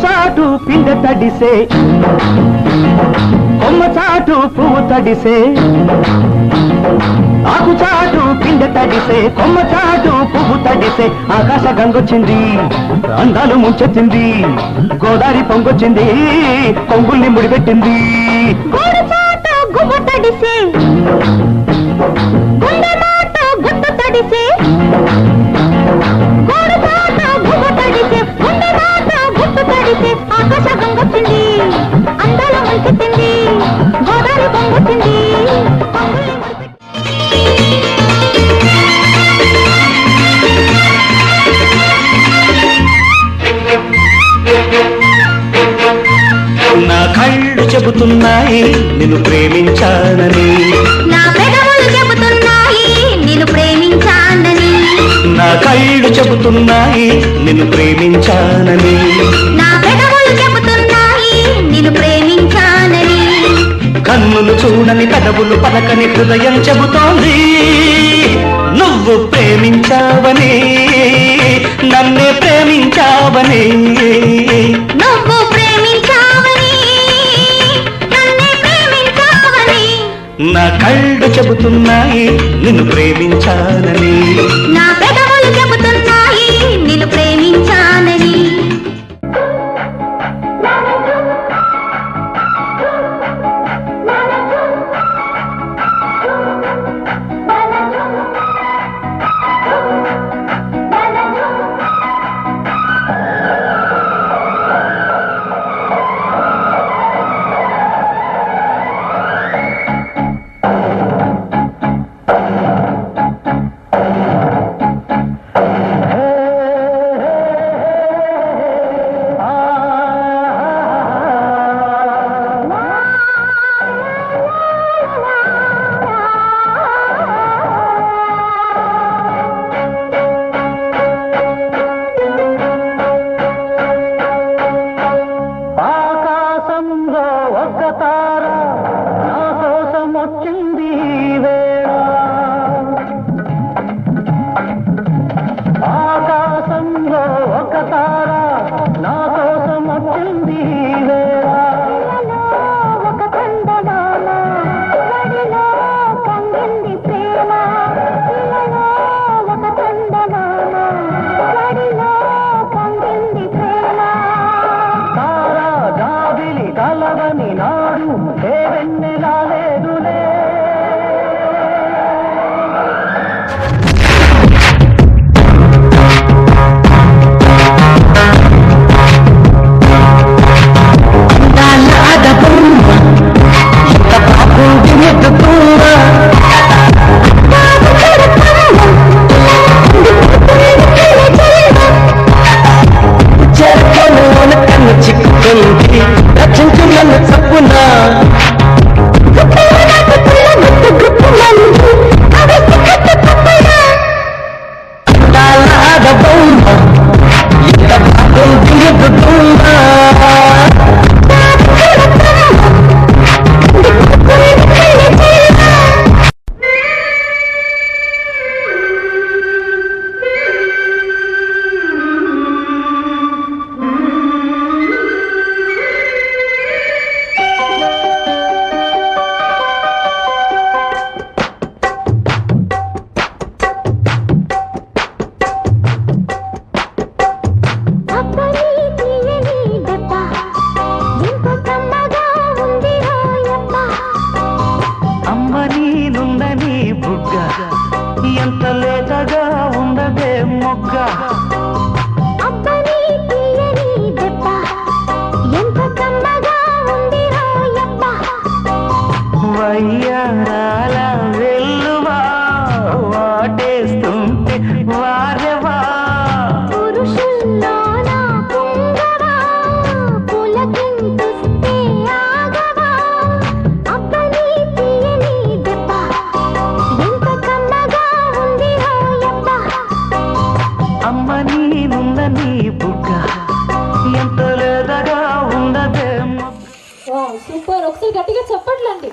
చాటు పిండ తడిసే కొమ్మ చాటు పువ్వు తడిసే ఆకు చాటు పిండ తడిసే కొమ్మ చాటు పువ్వు తడిసే ఆకాశ గంగొచ్చింది అందాలు ముంచెత్తింది గోదావరి పొంగొచ్చింది కొంగుల్ని ముడిపెట్టింది గోడు చాటు గువ్వ తడిసే గుండె మాట గుట్టు తడిసే గోడు చాటు గువ్వ తడిసే గుండె మాట గుట్టు తడిసే ఆకాశ గంగొచ్చింది అందాలు ముంచెత్తింది గోదావరి పొంగొచ్చింది కొంగుల్ని నా కళ్ళు చెబుతున్నాయి నిన్ను ప్రేమించానని నా పెదవులు చెబుతున్నాయి నిన్ను ప్రేమించానని నా కళ్ళు చెబుతున్నాయి నిన్ను ప్రేమించానని నా పెదవులు చెబుతున్నాయి నిన్ను ప్రేమించానని కన్నులు చూడని పెదవులు పలకని హృదయం చెబుతోంది నువ్వు ప్రేమించావని నన్నే ప్రేమించావని నువ్వు ప్రేమించావని నన్నే ప్రేమించావని నా కళ్ళు చెబుతున్నాయి నిన్ను ప్రేమించానని నా పెదవులు చెబుతున్నాయి నిన్ను ప్రేమించానని ఎంత లేతగా ఉండదే మొగ్గ అబ్బని తీయని దెబ్బ ఎంత కమ్మగా ఉంది రోయబ్బ వయ్యారాల వెల్లువా వాటేస్తుంటే వారెవా పురుషుల్లోన పుంగవా పులకింతుస్తే ఆగవా అబ్బని తీయని దెబ్బ ఎంత కమ్మగా ఉంది రోయబ్బ అమ్మ నీనున్న నీ బుగ్గ ఎంత లేదగా ఉండదే సూపర్. ఒకసారి గట్టిగా చెప్పట్లండి.